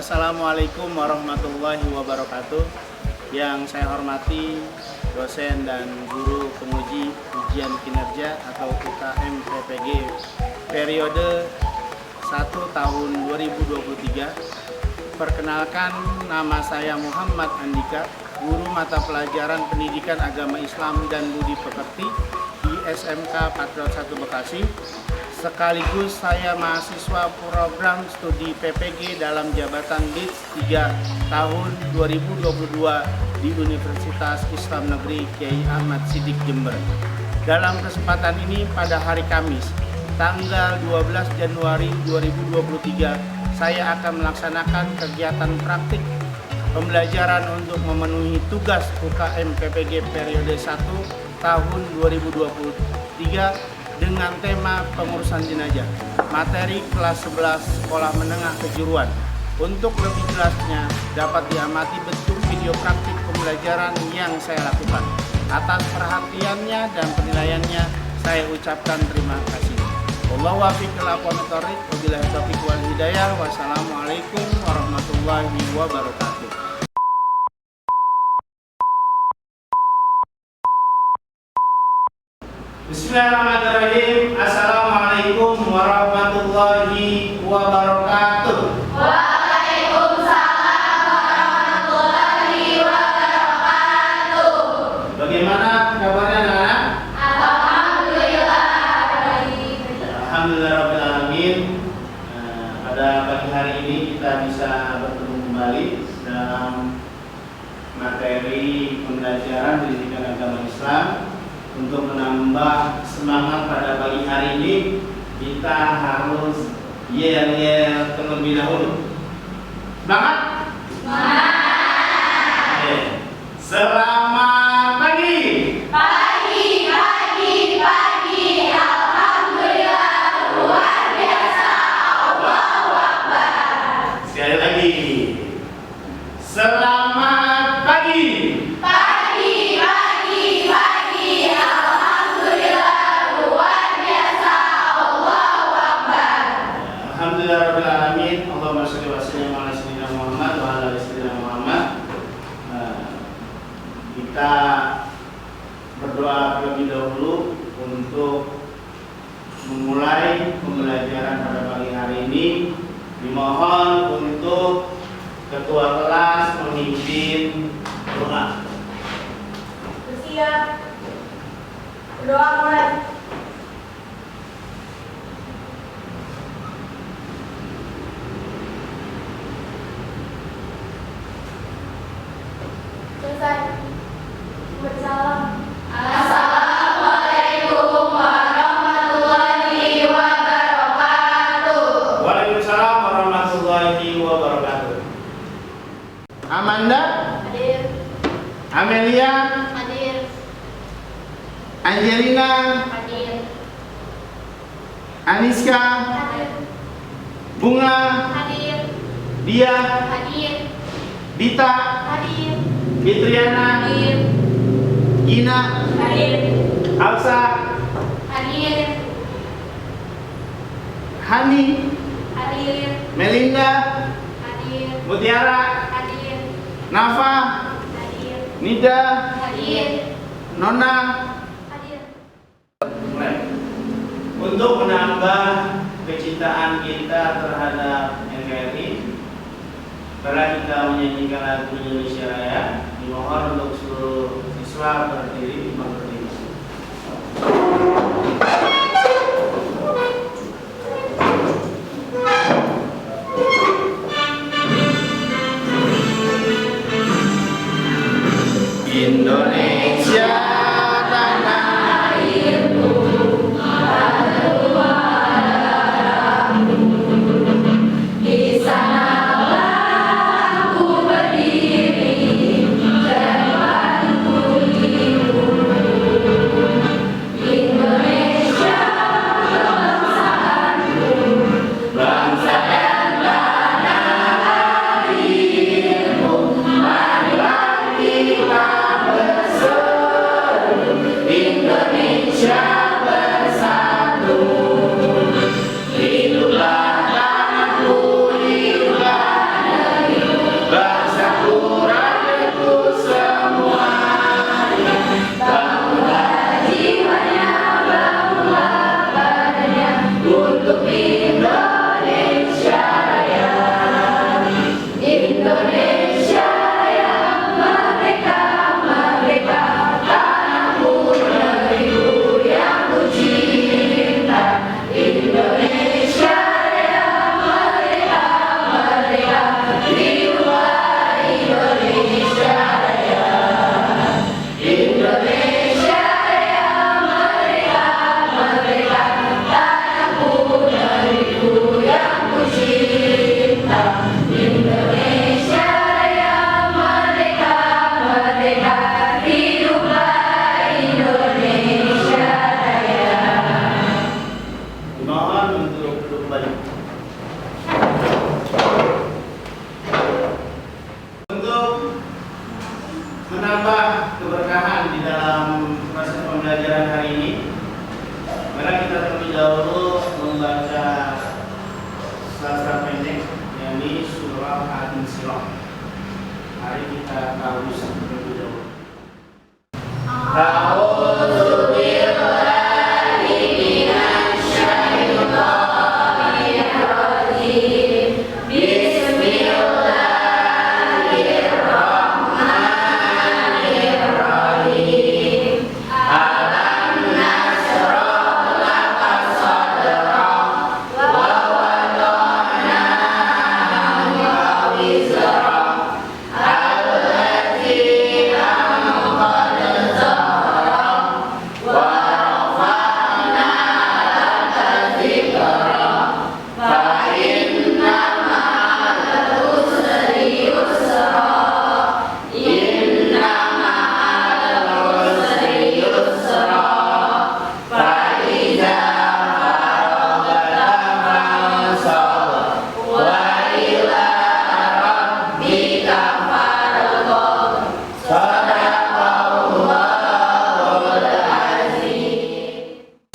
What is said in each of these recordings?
Assalamualaikum warahmatullahi wabarakatuh. Yang saya hormati dosen dan guru penguji ujian kinerja atau UKM PPG periode 1 tahun 2023. Perkenalkan, nama saya Muhammad Andika, guru mata pelajaran Pendidikan Agama Islam dan Budi Pekerti di SMK Patriot 1 Bekasi. Sekaligus saya mahasiswa program studi PPG dalam jabatan DIS 3 tahun 2022 di Universitas Islam Negeri Kiai Ahmad Siddiq Jember. Dalam kesempatan ini pada hari Kamis, tanggal 12 Januari 2023, saya akan melaksanakan kegiatan praktik pembelajaran untuk memenuhi tugas UKM PPG periode 1 tahun 2023 dengan tema pengurusan jenazah, materi kelas 11 sekolah menengah kejuruan. Untuk lebih jelasnya dapat diamati bentuk video praktik pembelajaran yang saya lakukan. Atas perhatiannya dan penilaiannya saya ucapkan terima kasih. Wallahu a'lam bishawab. Wabillahi taufiq wal hidayah. Wassalamualaikum warahmatullahi wabarakatuh. Bismillahirrahmanirrahim. Assalamualaikum warahmatullahi wabarakatuh. Waalaikumsalam warahmatullahi wabarakatuh. Bagaimana kabarnya anak-anak? Alhamdulillah baik. Alhamdulillah alamin. Pada pagi hari ini kita bisa bertemu kembali dalam materi pembelajaran pendidikan agama Islam. Untuk menambah semangat pada pagi hari ini, kita harus yel-yel terlebih dahulu. Semangat? Semangat. Selamat pagi. Pagi. Alhamdulillah luar biasa. Allahu Akbar. Sekali lagi. Selamat pagi. Alhamdulillahirrahmanirrahim. Allahumma sholli wa sallim ala sayyidina Muhammad wa ala ali sayyidina Muhammad. Kita berdoa terlebih dahulu untuk memulai pembelajaran pada pagi hari ini. Dimohon untuk ketua kelas memimpin doa. Bersiap. Berdoa mulai. Bersalam. Assalamualaikum warahmatullahi wabarakatuh. Waalaikumsalam warahmatullahi wabarakatuh. Amanda, Hadir. Amelia, Hadir. Angelina, Hadir. Aniska, Hadir. Bunga, Hadir. Dia, Hadir. Dita, Hadir. Fitriana, Hadir. Gina, Hadir. Alsa, Hadir. Hani, Hadir. Melinda, Hadir. Mutiara, Hadir. Nafa, Hadir. Nida, Hadir. Nona. Hadir. Untuk menambah kecintaan kita terhadap NKRI, setelah kita menyanyikan lagu Indonesia Raya, dimohon untuk seluruh siswa berdiri berdiri. Indonesia tanah airku, Di sanalah aku berdiri dan berkuliah. Indonesia kebangsaanku, bangsa dan tanah airku, marilah kita bersatu.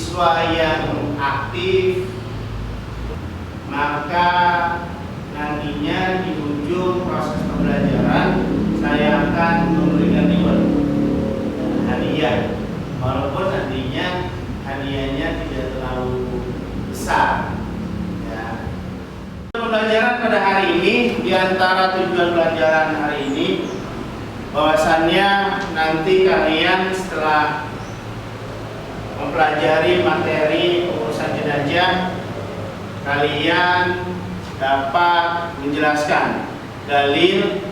Siswa yang aktif, maka nantinya di ujung proses pembelajaran saya akan memberikan reward, hadiah, walaupun nantinya hadiahnya tidak terlalu besar. Ya. Pembelajaran pada hari ini, di antara tujuan pelajaran hari ini, bahwasannya nanti kalian setelah mempelajari materi pengurusan jenazah, kalian dapat menjelaskan dalil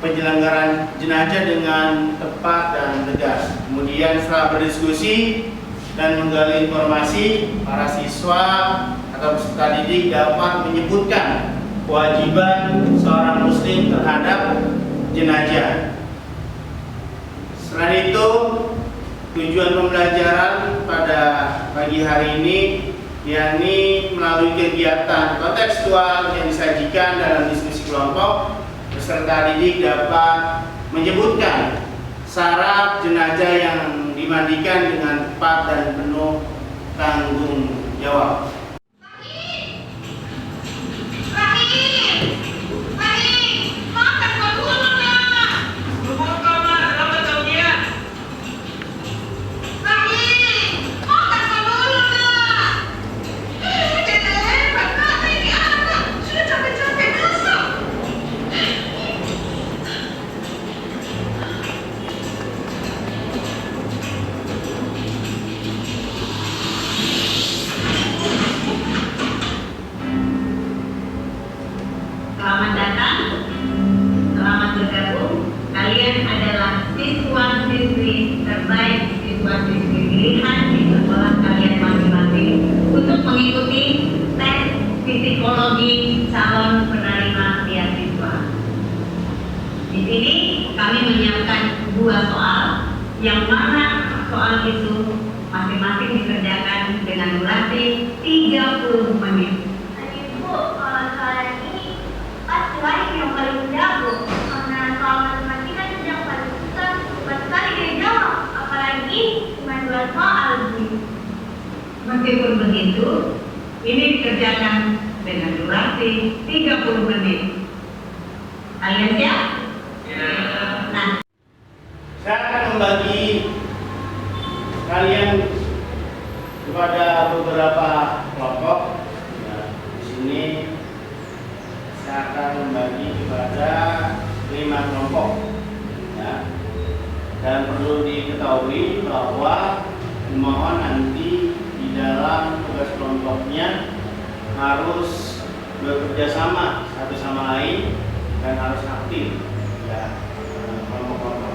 penyelenggaraan jenazah dengan tepat dan tegas. Kemudian setelah berdiskusi dan menggali informasi, para siswa atau peserta didik dapat menyebutkan kewajiban seorang muslim terhadap jenazah. Selain itu, tujuan pembelajaran pada pagi hari ini yakni melalui kegiatan kontekstual yang disajikan dalam diskusi kelompok, peserta didik dapat menyebutkan syarat jenazah yang dimandikan dengan tepat dan penuh tanggung jawab. Selamat datang, selamat bergabung. Kalian adalah siswa-siswi terbaik, siswa-siswi pilihan di sekolah kalian masing-masing untuk mengikuti tes psikologi calon penerima beasiswa. Di sini kami menyiapkan 2 soal, yang mana soal itu masing-masing dikerjakan dengan durasi 30 menit. Ibu, kalau soal ini pasti Wahyu yang paling jago, karena soal matematika itu yang paling susah, cepat sekali dia jawab, apalagi cuma 2 soal. Meskipun begitu, ini dikerjakan dengan durasi 30 menit. Kalian siap? Nah, Saya akan membagi kalian kepada beberapa kelompok. Ya, di sini saya akan membagi kepada 5 kelompok. Ya. Dan perlu diketahui bahwa mohon nanti di dalam tugas kelompoknya harus bekerja sama satu sama lain dan harus aktif. Ya, kelompok-kelompoknya.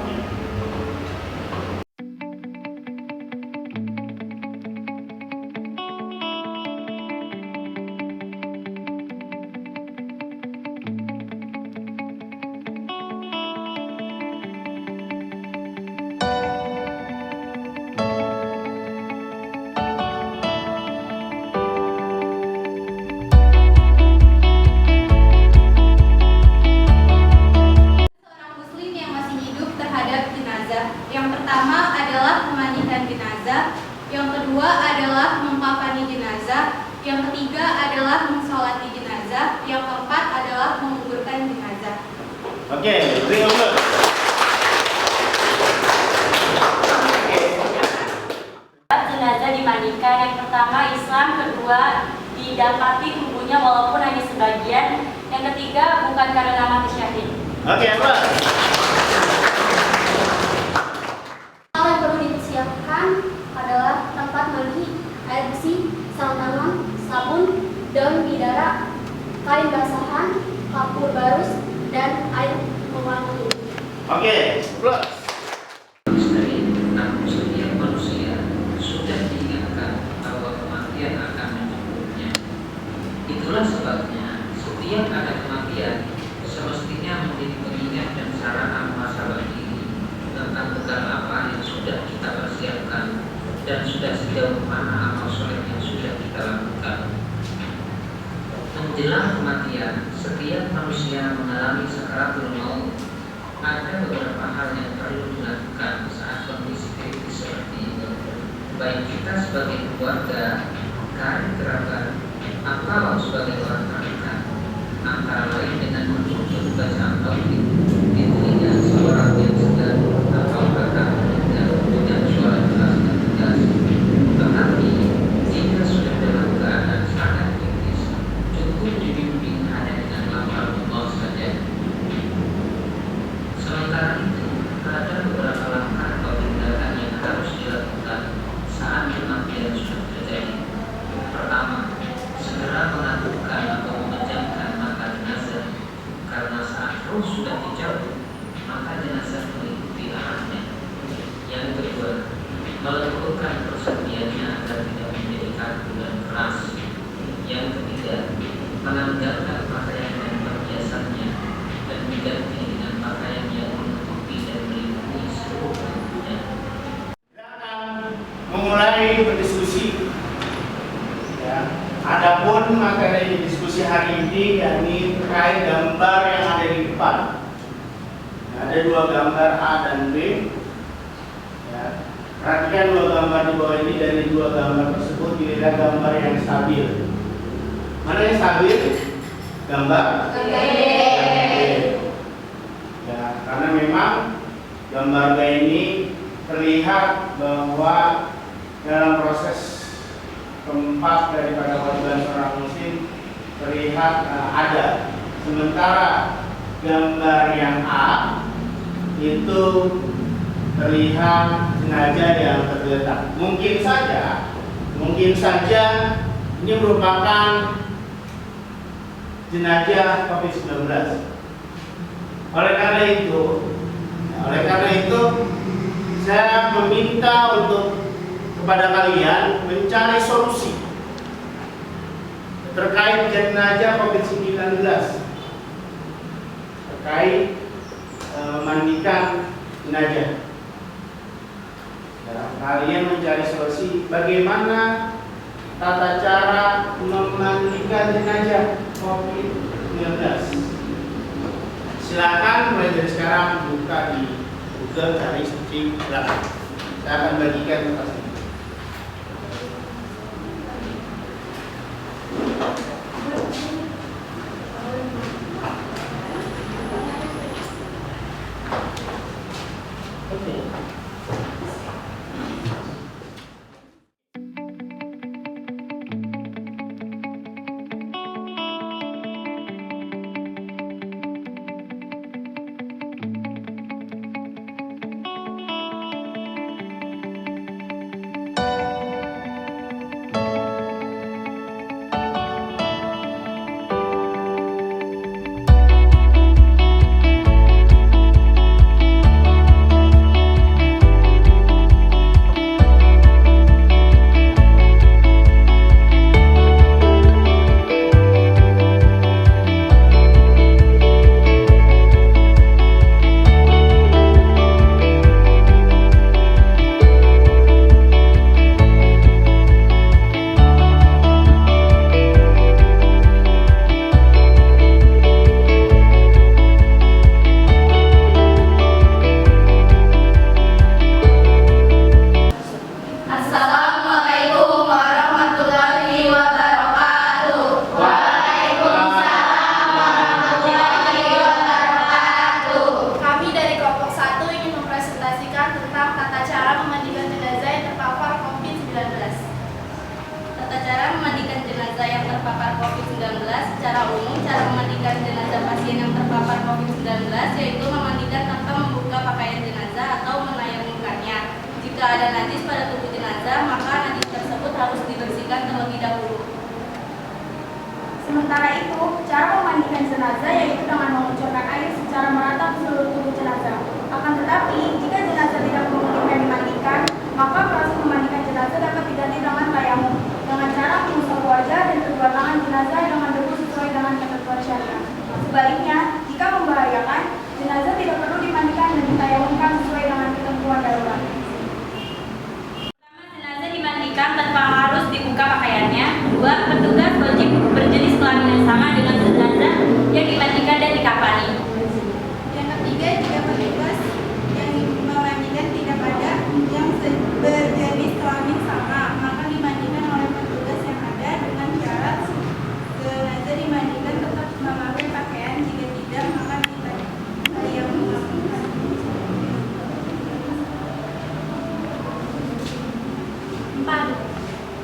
Yang pertama adalah memandikan jenazah, yang kedua adalah mengkafani jenazah, yang ketiga adalah mensolati jenazah, yang keempat adalah menguburkan jenazah. Oke, beri applause. pertama Islam, kedua didapati tubuhnya walaupun hanya sebagian, yang ketiga bukan karena mati syahid. Oke, Mbak. Hal yang perlu dipersiapkan adalah tempat mandi, air bersih, sarung tangan, sabun, daun bidara, kain basahan, kapur barus, dan air pewangi. Oke, Mbak. Namun setiap manusia sudah diingatkan bahwa kematian akan menjemputnya. Itulah sebabnya setiap ada kematian semestinya menjadi pengingat dan sarana muhasabah diri tentang bekal apa yang sudah kita persiapkan dan sudah sejauh mana amal soleh yang sudah kita lakukan. Menjelang kematian, setiap manusia mengalami sakaratul maut. Ada beberapa hal yang perlu dilakukan saat kondisi kritis seperti ini, baik kita sebagai keluarga, karib kerabat, atau sebagai orang terdekat. Antara lain dengan menuntut bacaan tauhid di telinga seorang yang sedang atau bahkan meninggal dengan suara jelas dan tegas. Tetapi jika sudah dalam keadaan sangat kritis, cukup dibimbing hanya dengan lafal Allah saja. Sementara itu, ada beberapa langkah atau tindakan yang harus dilakukan saat kematian sudah terjadi. Pertama, segera mengantukkan atau memejamkan mata jenazah, karena saat roh sudah dijauh, maka jenazah mengikuti arahnya. Yang kedua, meleburkan persendiannya agar tidak menjadi kaku dan keras. Yang ketiga, menanggalkan pakaian dan perhiasannya dan diganti dengan pakaian yang menutupi dan melindungi seluruh tubuhnya. Kita akan memulai berdiskusi. Ya. Adapun materi diskusi hari ini yakni terkait gambar yang ada di depan. Ada dua gambar A dan B. Ya. Perhatikan dua gambar di bawah ini, dari dua gambar tersebut dilihat gambar yang stabil. Mana yang stabil? Gambar B. Ya, karena memang gambar B ini terlihat bahwa dalam proses keempat daripada kewajiban seorang muslim terlihat ada. Sementara gambar yang A itu terlihat jenazah yang tergeletak. Mungkin saja ini merupakan jenazah COVID-19. Oleh karena itu saya meminta kepada kalian mencari solusi terkait jenazah COVID-19, terkait memandikan jenazah. Kalian mencari solusi bagaimana tata cara memandikan jenazah COVID-19. Silakan mulai dari sekarang buka di Google, cari searching. Silakan. Saya akan bagikan kertas ini. Jika ada najis pada tubuh jenazah, maka najis tersebut harus dibersihkan terlebih dahulu. Sementara itu, cara memandikan jenazah yaitu dengan mengucurkan air secara merata ke seluruh tubuh jenazah. Akan tetapi, jika jenazah tidak memungkinkan dimandikan, maka proses memandikan jenazah dapat diganti dengan tayamum dengan cara mengusap wajah dan kedua tangan jenazah dengan debu sesuai dengan ketentuan syariat. Sebaliknya, jika membahayakan, jenazah tidak perlu dimandikan dan ditayamumkan sesuai dengan ketentuan darurat. Jenazah dimandikan tanpa harus dibuka pakaiannya. 2. Petugas wajib berjenis kelamin yang sama dengan jenazah yang dimandikan dan dikafani. Yang ketiga, jika petugas yang memandikan tidak ada yang berjenis kelamin sama, maka dimandikan oleh petugas yang ada dengan syarat jenazah dimandikan tetap memakai pakaian. Jika tidak, maka ditayamumkan. 4.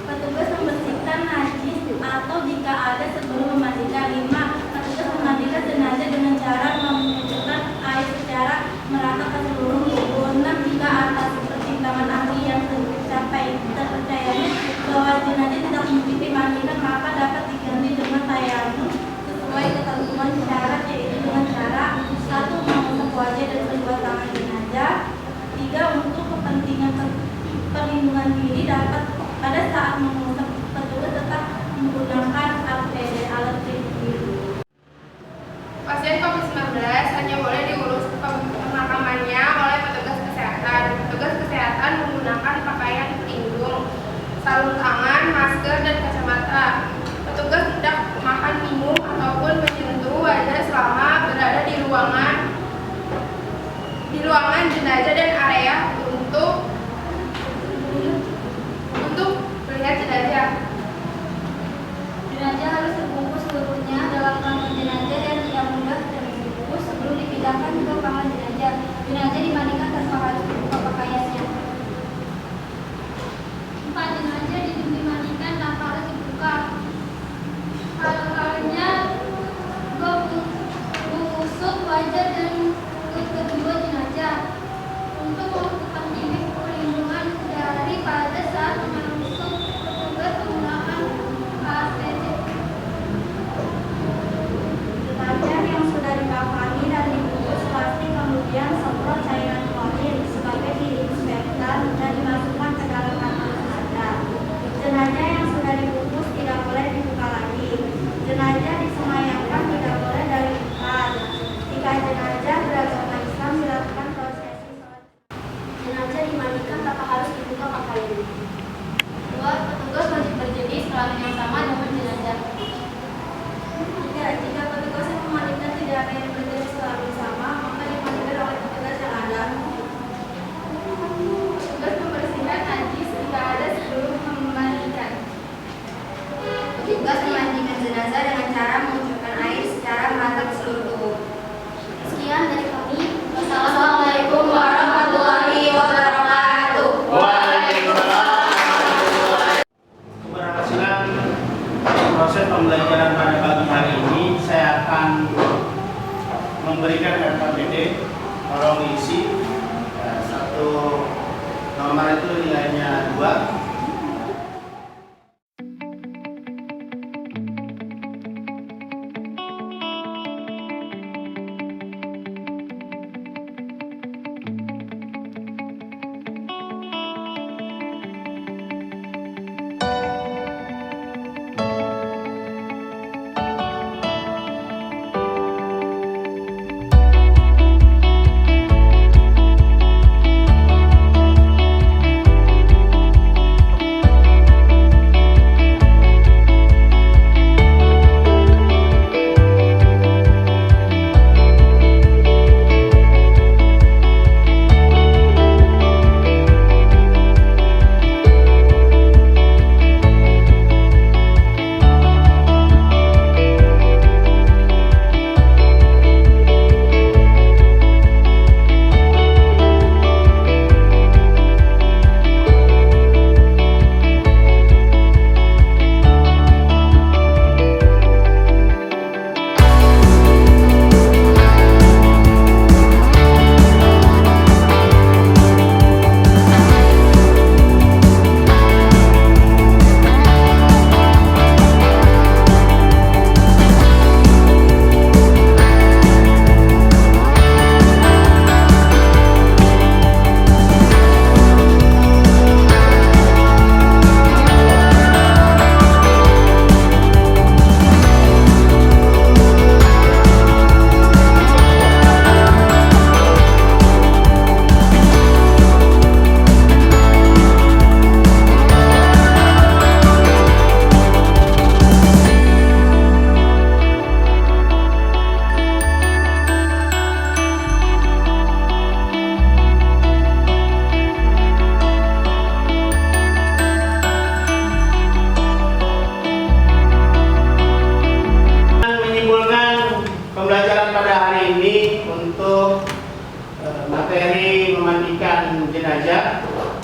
Petugas membersihkan najis atau jika ada sebelum memandikan. 5. Petugas memandikan jenazah dengan cara mengucurkan air secara merata ke seluruh tubuh. 6. Jika atas pertimbangan ahli yang terpercayanya bahwa jenazah tidak mungkin dimandikan, maka dapat diganti dengan tayamum sesuai ketentuan syarat, yaitu dengan cara 1. Mengusap wajah dan kedua tangan jenazah. 3. Untuk kepentingan perlindungan diri dapat pada saat mengusap, petugas tetap menggunakan APD alat pelindung. Pasien COVID-19 hanya boleh diurus pemakamannya oleh petugas kesehatan. Petugas kesehatan menggunakan pakaian pelindung, sarung tangan, masker, dan kacamata. Petugas tidak makan, minum, ataupun menyentuh wajah selama berada di ruangan jenazah dan area untuk melihat jenazah. Jenazah harus terbungkus seluruhnya dalam kantong jenazah dan tidak mudah terbungkus sebelum dipindahkan ke kamar jenazah. Jenazah dimandikan tanpa harus dibuka pakaiannya. 4. Jenazah dimandikan tanpa harus dibuka. Hal-halnya mengusap wajah dan kedua jenazah untuk kepentingan perlindungan dari pada saat mengusap, petugas menggunakan APD. Jenazah yang sudah dikafani dan dibungkus plastik kemudian semprot cairan klorin sebagai disinfektan dan dimasukkan ke dalam kantong jenazah. Jenazah yang sudah dibungkus tidak boleh dibuka lagi. Jenazah disemayamkan tidak boleh dari dekat. Jika jenazah beragama Islam dilakukan prosesi sholat. Jenazah dimandikan tanpa harus dibuka pakaiannya. 2. Petugas wajib berjenis kelamin yang sama dengan jenazah. 3. Jika petugas yang memandikan tidak ada yang berjenis kelamin sama, maka dimandikan oleh petugas yang ada. Petugas membersihkan najis jika ada sebelum memandikan. Petugas memandikan jenazah dengan cara mengucurkan air secara merata ke seluruh tubuh. Sekian dari kami. Wassalamualaikum warahmatullahi wabarakatuh. Keberhasilan proses pembelajaran pada pagi hari ini, saya akan memberikan RKPD, tolong diisi. Satu nomor itu nilainya 2.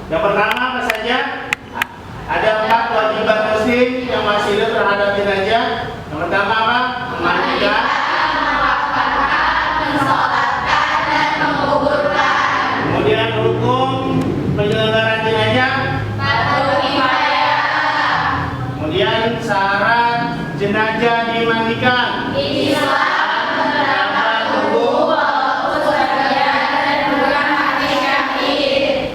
Yang pertama apa saja? Ada 4 kewajiban muslim yang masih terhadap jenazah. Yang pertama apa? Memandikan, mensolatkan, dan menguburkan. kemudian hukum penyelenggaraan jenazah, Fardu kifayah. kemudian syarat jenazah dimandikan, Islam terdapat hukum walaupun sebagian dan bukan hakikat id.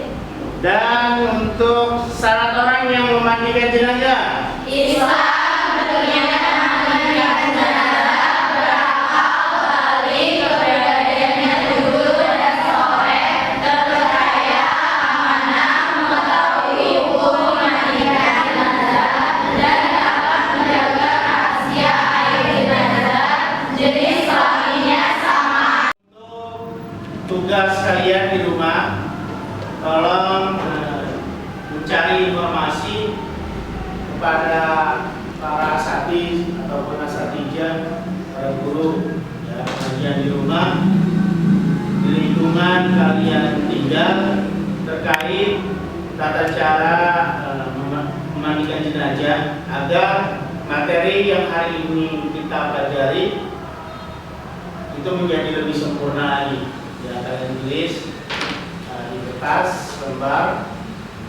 dan untuk syarat orang yang memandikan jenazah. Islam berniat memandikan jenazah berakal balik kepribadiannya jujur dan soleh, terpercaya, amanah, mengetahui hukum memandikan jenazah, dan dapat menjaga rahasia air jenazah, jenis kelaminnya sama. Tugas kalian di rumah, tolong mencari informasi kepada para asatidz ataupun asatijah, para guru ya, pengajian di rumah, di lingkungan kalian tinggal terkait tata cara memandikan jenazah agar materi yang hari ini kita pelajari itu menjadi lebih sempurna lagi. Ya, kalian tulis di kertas lembar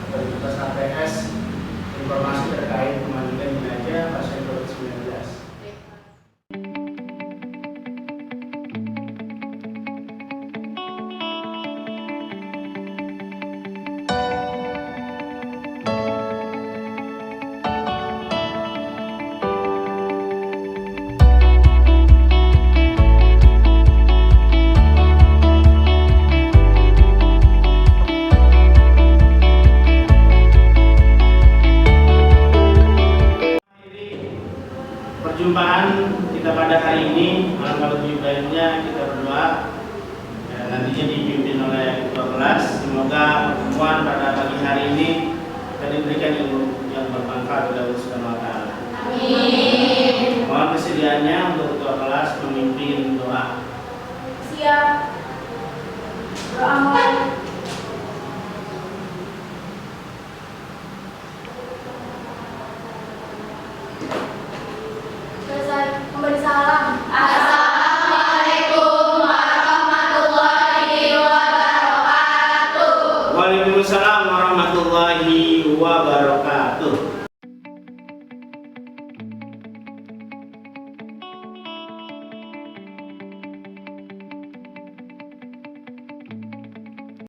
atau di kertas APS informasi terkait pemandikan jenazah pasien COVID-19. Perjumpaan kita pada hari ini, kalau lainnya kita berdoa ya, nantinya dipimpin oleh ketua kelas. Semoga pertemuan pada pagi hari ini kita diberikan ilmu yang bermanfaat oleh Allah Subhanahu wa Ta'ala. Amin. Mohon kesediaannya untuk ketua kelas memimpin doa. Siap. Doa mulai. Selesai memberi salam. Assalamualaikum warahmatullahi wabarakatuh. Waalaikumsalam warahmatullahi wabarakatuh.